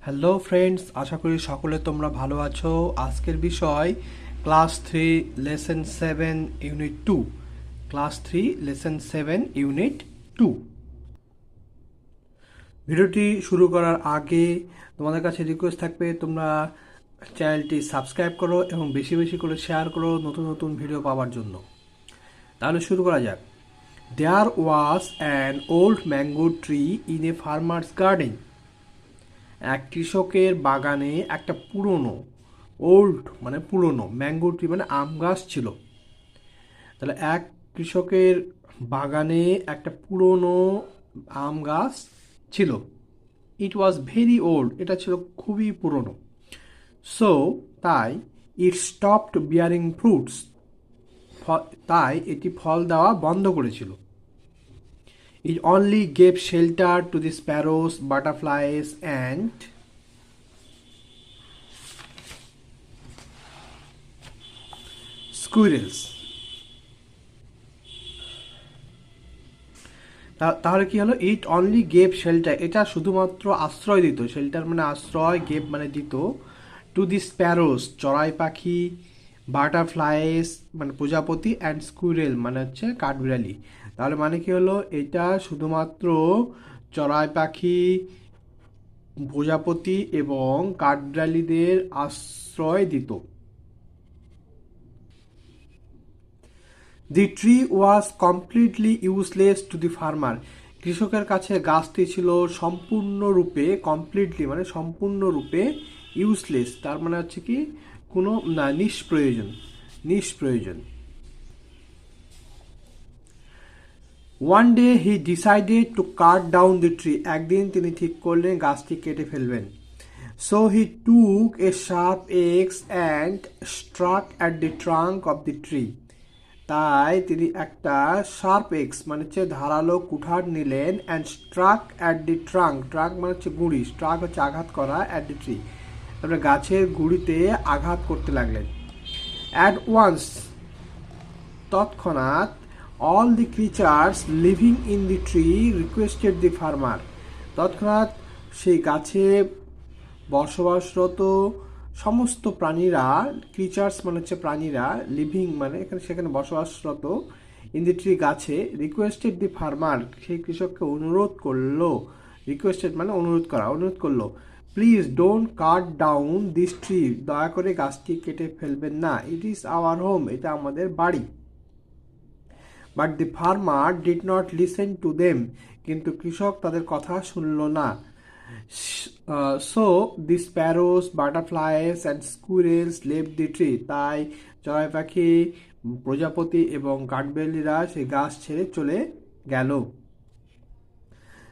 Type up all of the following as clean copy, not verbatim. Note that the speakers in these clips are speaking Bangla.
হ্যালো ফ্রেন্ডস, আশা করি সকলে তোমরা ভালো আছো। আজকের বিষয় class 3 lesson 7 unit 2। Class 3 lesson 7 unit 2। ভিডিওটি শুরু করার আগে তোমাদের কাছে রিকোয়েস্ট থাকবে তোমরা চ্যানেলটি সাবস্ক্রাইব করো এবং বেশি বেশি করে শেয়ার করো নতুন নতুন ভিডিও পাওয়ার জন্য। তাহলে শুরু করা যাক। There was an old mango tree in a farmer's garden. এক কৃষকের বাগানে একটা পুরনো, ওল্ড মানে পুরনো, ম্যাঙ্গো ট্রি মানে আম গাছ ছিল। তাহলে এক কৃষকের বাগানে একটা পুরনো আম গাছ ছিল। ইট ওয়াজ ভেরি ওল্ড, এটা ছিল খুবই পুরনো। সো তাই ইট স্টপড বিয়ারিং ফ্রুটস, তাই এটি ফল দেওয়া বন্ধ করেছিল। ইট only gave shelter to the sparrows, butterflies and স্কুইরেলস। তাহলে কি হলো? ইট অনলি গেভ শেল্টার, এটা শুধুমাত্র আশ্রয় দিত। শেল্টার মানে আশ্রয়, গেভ মানে দিত। টু দি স্প্যারোস চড়াই পাখি, বাটারফ্লাইস মানে প্রজাপতি, অ্যান্ড স্কুইরেল মানে হচ্ছে কাঠবিড়ালি। তাহলে মানে কি হলো? এটা শুধুমাত্র চড়াই পাখি, প্রজাপতি এবং কাঠবিড়ালিদের আশ্রয় দিত। দি tree was completely useless to the farmer. কৃষকের কাছে গাছটি ছিল সম্পূর্ণরূপে, কমপ্লিটলি মানে সম্পূর্ণরূপে, ইউজলেস তার মানে হচ্ছে কি কোনো না, নিষ্প্রয়োজন, নিষ্প্রয়োজন। One day he decided to cut down the tree, একদিন তিনি ঠিক করলেন গাছটি কেটে ফেলবেন। So he took a sharp axe and struck at the trunk of the tree, তাই তিনি একটা শার্প এক্স মানে হচ্ছে ধারালো কুঠার নিলেন, and struck at the trunk, trunk মানে হচ্ছে গুঁড়ি, স্ট্রাক হচ্ছে আঘাত করা, অ্যাট দি ট্রি তারপরে গাছের গুঁড়িতে আঘাত করতে লাগলেন। অ্যাট ওয়ান্স তৎক্ষণাৎ, all the creatures living in the tree requested the farmer, তৎক্ষণাৎ সেই গাছে বসবাসরত সমস্ত প্রাণীরা, ক্রিচার্স মানে হচ্ছে প্রাণীরা, লিভিং মানে এখানে সেখানে বসবাসরত, ইন দি ট্রি গাছে, রিকোয়েস্টেড দি ফার্মার সেই কৃষককে অনুরোধ করলো, রিকোয়েস্টেড মানে অনুরোধ করা, অনুরোধ করলো, please don't cut down this tree, দয়া করে গাছটি কেটে ফেলবেন না, ইট ইজ আওয়ার হোম, এটা আমাদের বাড়ি। But the farmer did not listen to them, কিন্তু কৃষক তাদের কথা শুনল না। So the sparrows, butterflies and স্কুইরেলস left the tree, তাই চড়াই পাখি, প্রজাপতি এবং কাঠবিড়ালিরা সেই গাছ ছেড়ে চলে গেল।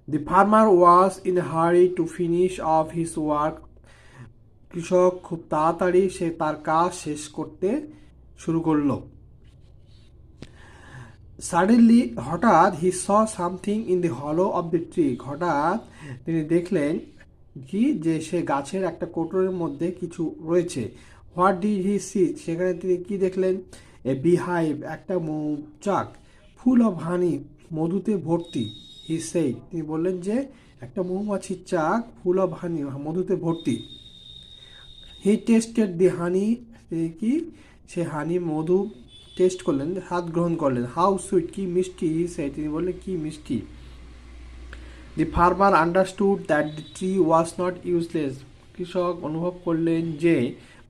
দি farmer was in a hurry to finish of his work, কৃষক খুব তাড়াতাড়ি সে তার কাজ শেষ করতে শুরু করলো। সাডেনলি হঠাৎ হি saw something in the hollow of the tree, হঠাৎ তিনি দেখলেন কি যে সে গাছের একটা কোটরের মধ্যে কিছু রয়েছে। হোয়াট ডিড হি সি, সেখানে তিনি কি দেখলেন? এ বিহাইভ, একটা মৌচাক, ফুল অফ হানি, মধুতে ভর্তি। হি সেই, তিনি বললেন যে একটা মৌমাছির চাক, ফুল অফ হানি, মধুতে ভর্তি। হি টেস্টেড দি হানি, কি সে হানি মধু টেস্ট করলেন, স্বাদ গ্রহণ করলেন। হাউ সুইট, কি মিষ্টি, সে তিনি বললেন কি মিষ্টি। The farmer understood that the tree was not useless, কৃষক অনুভব করলেন যে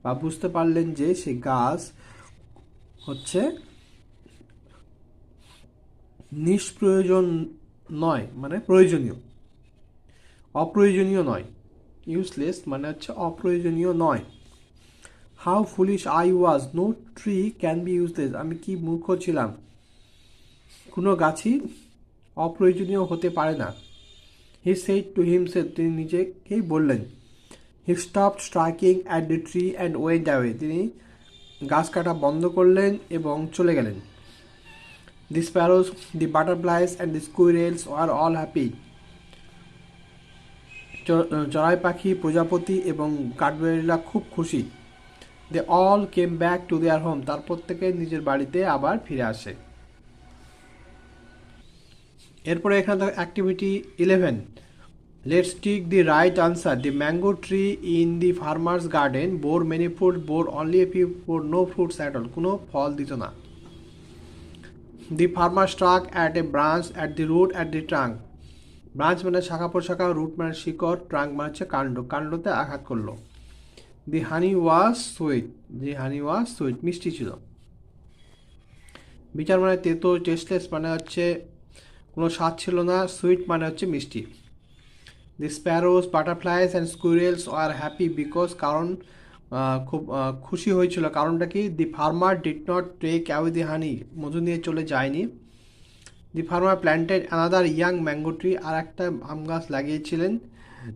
বা বুঝতে পারলেন যে সে গাছ হচ্ছে নিষ্প্রয়োজন নয়, মানে প্রয়োজনীয়, অপ্রয়োজনীয় নয়। ইউজলেস মানে হচ্ছে অপ্রয়োজনীয় নয়। How foolish I was, no tree can be useless, আমি কি মূর্খ ছিলাম, কোনো গাছই অপ্রয়োজনীয় হতে পারে না। হি সেড টু হিমসেলফ, তিনি নিজেকেই বললেন। He stopped striking at the tree and went away, তিনি গাছ কাটা বন্ধ করলেন এবং চলে গেলেন। The sparrows, the butterflies and the squirrels are all happy, চড়াই পাখি, প্রজাপতি এবং কাঠবিড়ালিরা খুব খুশি। They all came back to their home, তার প্রত্যেকে নিজের বাড়িতে আবার ফিরে আসে। এরপরে এখানে activity 11, Let's take the right answer. The mango tree in the farmer's garden bore many fruits, bore only a few, bore no fruits at all. কোনো ফল দিত না। The farmer struck at a branch at the root at the trunk. Branch মানে শাখা প্রশাখা, রুট মানে শিকড়, ট্রাঙ্ক মানে হচ্ছে কাণ্ড, কাণ্ডতে আঘাত করলো। দি হানি ওয়াজ সুইট, দি হানি ওয়াজ সুইট, মিষ্টি ছিল। বিটার মানে তেতো, টেস্টলেস মানে হচ্ছে কোনো স্বাদ ছিল না, সুইট মানে হচ্ছে মিষ্টি। The sparrows, butterflies and squirrels are happy because, কারণ খুব খুশি হয়েছিল, কারণটা কি? The farmer did not take away the honey, মধু নিয়ে চলে যায়নি। The farmer planted another young mango tree, আর একটা আম গাছ লাগিয়েছিলেন।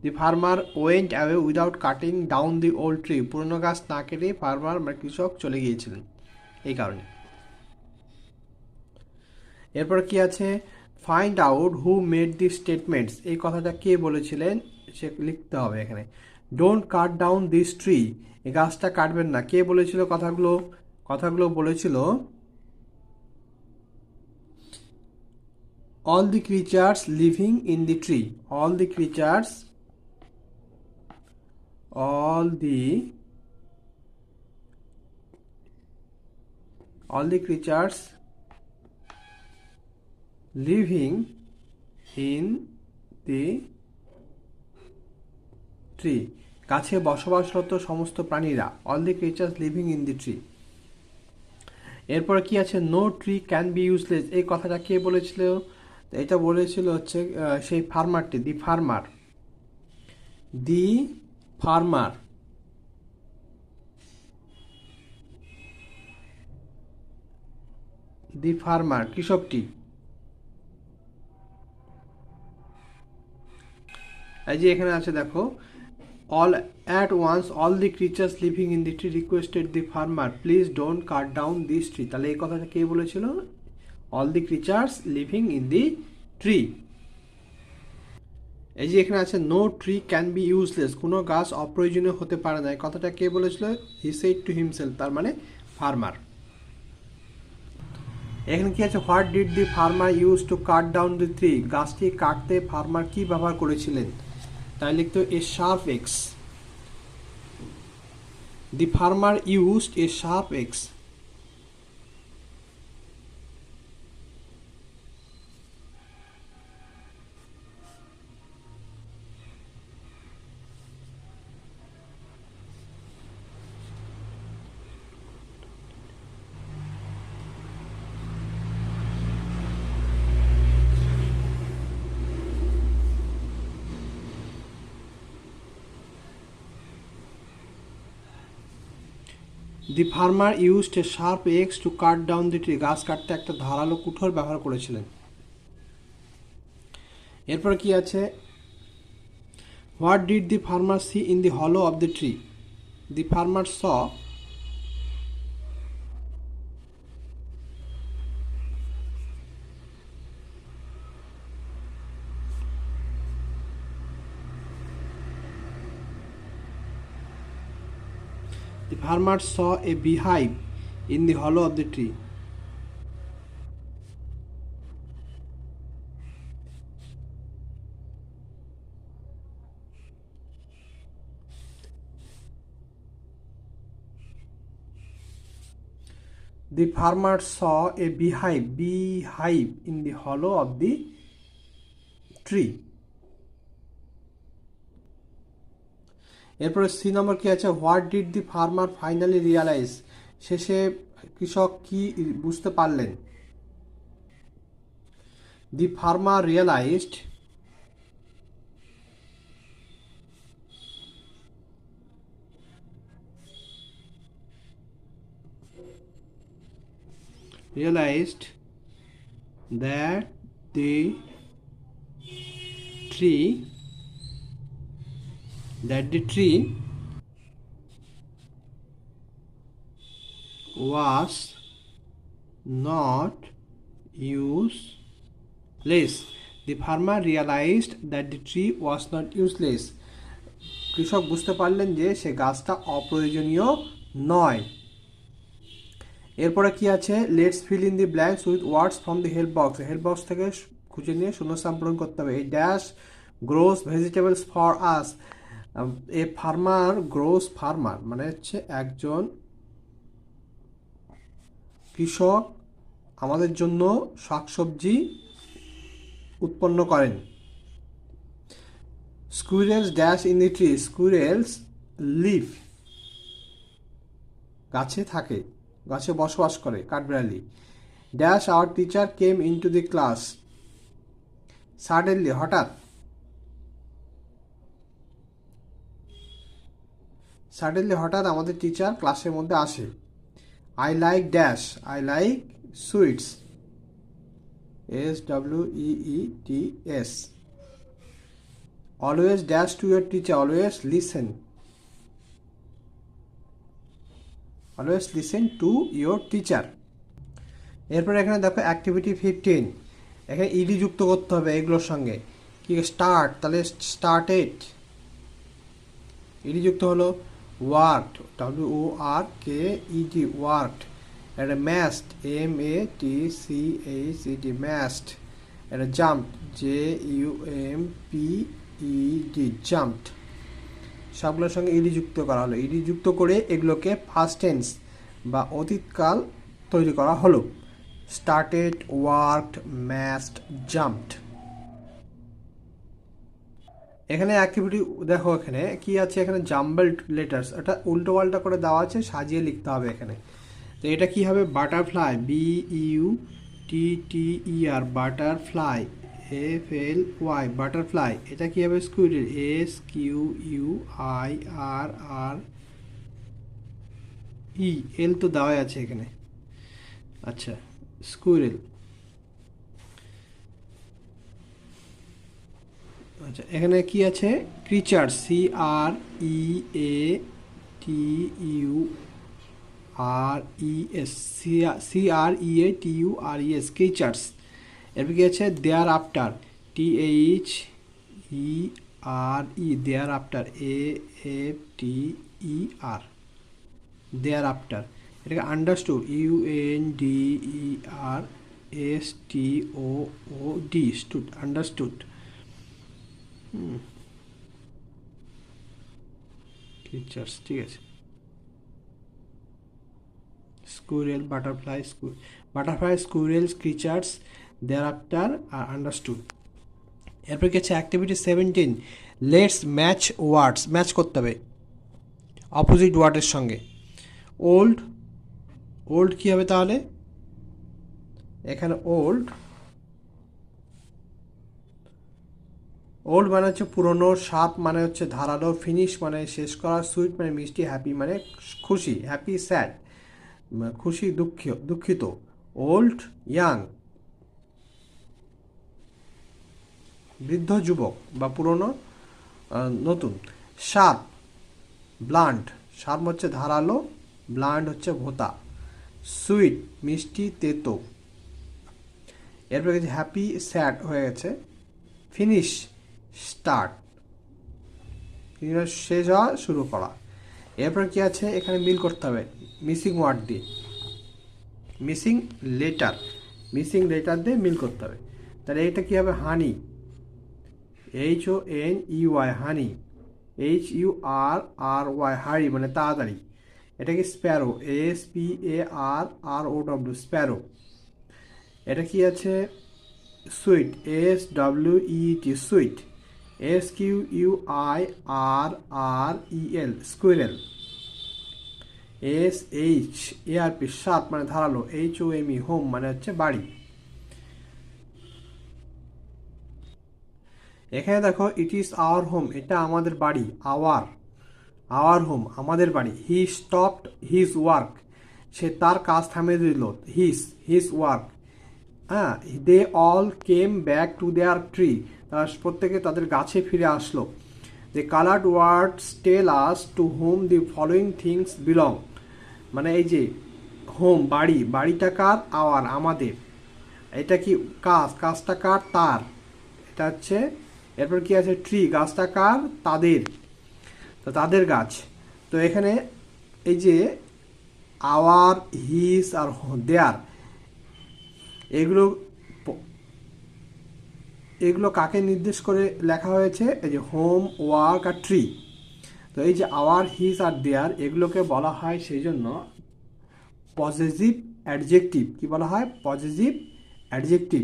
The farmer went away without cutting down the old tree, পুরনো গাছ না কেটে ফার্মার মানে কৃষক চলে গিয়েছিলেন এই কারণে। এরপর কি আছে? Find out who made the statements, এই কথাটা কে বলেছিলেন সে লিখতে হবে এখানে। Don't cut down this tree, এই গাছটা কাটবেন না, কে বলেছিল কথাগুলো? কথাগুলো বলেছিল all the creatures living in the tree, all the creatures, all the creatures living in the tree, গাছে বসবাসরত সমস্ত প্রাণীরা, all the creatures living in the tree। এরপর কি আছে? No tree can be useless, এই কথাটা কে বলেছিল? এটা বলেছিল হচ্ছে সেই ফার্মারটি, the farmer, the farmer, the farmer, কৃষকটি। এই যে এখানে আছে দেখো, all at once all the creatures living in the tree requested the farmer please don't cut down this tree, তাহলে এই কথাটা কে বলেছিল? All the creatures living in the tree. এই যে এখানে আছে no tree can be useless, কোনো গাছ অপ্রয়োজনীয় হতে পারে না, এই কথাটা কে বলেছিল? হি সেড টু হিমসেলফ, তার মানে ফার্মার। এখানে কি আছে? What did the farmer use to cut down the tree, গাছটি কাটতে ফার্মার কি ব্যবহার করেছিলেন? তাই লিখতে a sharp axe, the farmer used a sharp axe. The farmer used a sharp axe to cut down the tree, গাছ কাটতে একটা ধারালো কুঠোর ব্যবহার করেছিলেন। এরপর কি আছে? What did the farmer see in the hollow of the tree, the farmer saw, the farmer saw a beehive in the hollow of the tree. The farmer saw a beehive in the hollow of the tree. এরপরে সি নম্বর কি আছে? What did the farmer finally realise, শেষে কৃষক কি বুঝতে পারলেন? The farmer realised that the tree was not useless. The farmer realized that the tree was not useless. কৃষক বুঝতে পারলেন যে সে গাছটা অপ্রয়োজনীয় নয়। এরপরে কি আছে? Let's fill in the blanks with words from the help box, help box থেকে খুঁজে নিয়ে শূন্যস্থান পূরণ করতে হবে। এই dash grows vegetables for us. A farmer grows, farmer মানে হচ্ছে একজন কৃষক আমাদের জন্য শাকসবজি উৎপন্ন করেন। Squirrels dash in the tree, squirrels live, গাছে থাকে, গাছে বসবাস করে, কাঠবিড়ালি। Dash our teacher came into the class, suddenly, হঠাৎ। সাডেনলি হঠাৎ আমাদের টিচার ক্লাসের মধ্যে আসে। I like dash, I like sweets, SWEETS। Always dash to your teacher, always listen, always listen to your teacher. এরপর এখানে দেখো অ্যাক্টিভিটি 15, এখানে ইডি যুক্ত করতে হবে এগুলোর সঙ্গে। কি স্টার্ট, তাহলে স্টার্টেড, ইডি যুক্ত হলো। Worked, WORKED, worked. একটা ম্যাস্ট, MATCHED, ম্যাস্ট। একটা জাম্পড, JUMPED, জাম্পড। সবগুলোর সঙ্গে ইডি যুক্ত করা হলো। ইডি যুক্ত করে এগুলোকে ফার্স্ট টেন্স বা অতীতকাল তৈরি করা হলো। Started, worked, mast, jumped. এখানে অ্যাক্টিভিটি দেখো, এখানে কি আছে, এখানে জাম্বলড লেটার্স, এটা উল্টো পাল্টা করে দেওয়া আছে, সাজিয়ে লিখতে হবে এখানে। তো এটা কি হবে, butterfly, BUTTER, butterfly, FLY, butterfly. এটা কি হবে, স্কুইরেল, SQUIRRE, এল তো দেওয়াই আছে এখানে। আচ্ছা, স্কুইরেল। আচ্ছা, এখানে কি আছে, ক্রিচার, CREATURES, ক্রিচার্স। এরপর কি আছে, thereafter, THERE, thereafter, AFTER, thereafter. এটাকে understood, UNDERSTOOD, stood, understood. Creatures, ঠিক আছে। Squirrel, butterfly, butterfly, squirrels, creatures, thereafter আর আন্ডারস্টুড। এরপর কি আছে, activity 17, let's match words, match করতে হবে অপোজিট ওয়ার্ডের সঙ্গে। ওল্ড, ওল্ড কী হবে তাহলে, এখানে ওল্ড, ওল্ড মানে হচ্ছে পুরনো, শার্প মানে হচ্ছে ধারালো, ফিনিশ মানে শেষ করা, সুইট মানে মিষ্টি, হ্যাপি মানে খুশি, হ্যাপি স্যাড, খুশি দুঃখিত। ওল্ড, ইয়াং, বৃদ্ধ যুবক বা পুরনো নতুন। শার্প, ব্লান্ট, শার্প হচ্ছে ধারালো, ব্লান্ট হচ্ছে ভোঁতা। সুইট মিষ্টি তেতো। এরপর গেছে হ্যাপি, স্যাড হয়ে গেছে। ফিনিশ, স্টার্ট, শেষ হওয়া, শুরু করা। এরপর কি আছে, এখানে মিল করতে হবে মিসিং ওয়ার্ড দিয়ে, মিসিং লেটার, মিসিং লেটার দিয়ে মিল করতে হবে। তাহলে এটা কি হবে, হানি, HONEY, হানি, HURRY, হাড়ি মানে তাড়াতাড়ি। এটা কি স্প্যারো, SPARROW, স্প্যারো। এটা কি আছে, sweet, SWEET, sweet. SQUIRREL, squirrel. SHARP, sharp মানে ধারালো। HOME, হোম মানে হচ্ছে বাড়ি। এখানে দেখো, ইট ইজ আওয়ার হোম, এটা আমাদের বাড়ি। আওয়ার হোম, আমাদের বাড়ি। হি স্টপড হিজ ওয়ার্ক, সে তার কাজ থামিয়ে দিল। His work. হ্যাঁ, they all came back to their tree, তারা প্রত্যেকে তাদের গাছে ফিরে আসলো। The coloured words tell us to whom the following things belong, মানে এই যে হোম, বাড়ি, বাড়িটা কার, আওয়ার, আমাদের। এটা কি কাজটা কার, তার, এটা হচ্ছে। এরপর কি আছে, ট্রি, গাছটা কার, তাদের, তো তাদের গাছ। তো এখানে এই যে আওয়ার, হিজ আর দেয়ার, এগুলো এগুলো কাকে নির্দেশ করে লেখা হয়েছে? এই যে হোম, ওয়ার্ক আর ট্রি। তো এই যে আওয়ার, হিজ আর দেয়ার, এগুলোকে বলা হয় সেই জন্য পজেসিভ অ্যাডজেক্টিভ। কি বলা হয়? Possessive adjective.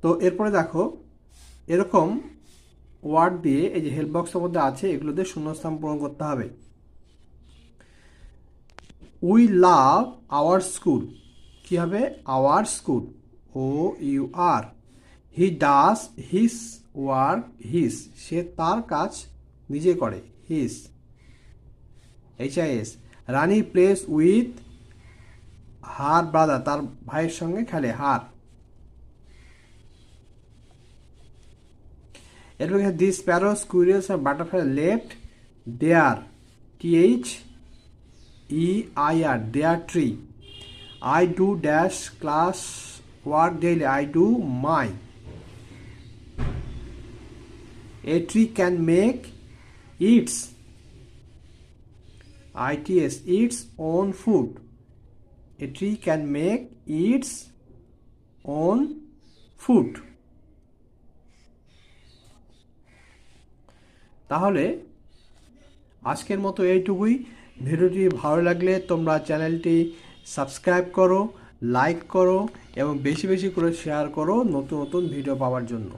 তো এরপরে দেখো, এরকম ওয়ার্ড দিয়ে এই যে হেল্প বক্সের মধ্যে আছে, এগুলোতে শূন্যস্থান পূরণ করতে হবে। We love our school. কি হবে? Our school, O U R. He does his work, his, সে তার কাজ নিজে করে, his, H I S. Rani plays with her brother, তার ভাইয়ের সঙ্গে খেলে, হার। এরপর দিস স্প্যারো, স্কুইরেলস আর butterfly left their, T H E I R, their tree. I do dash class work daily. I do my. A tree can make its, its own food. A tree can make its own food. তাহলে আজকের মতো এইটুকুই। ভিডিওটি ভালো লাগলে তোমরা চ্যানেলটি সাবস্ক্রাইব করো, লাইক করো এবং বেশি বেশি করে শেয়ার করো নতুন নতুন ভিডিও পাওয়ার জন্য।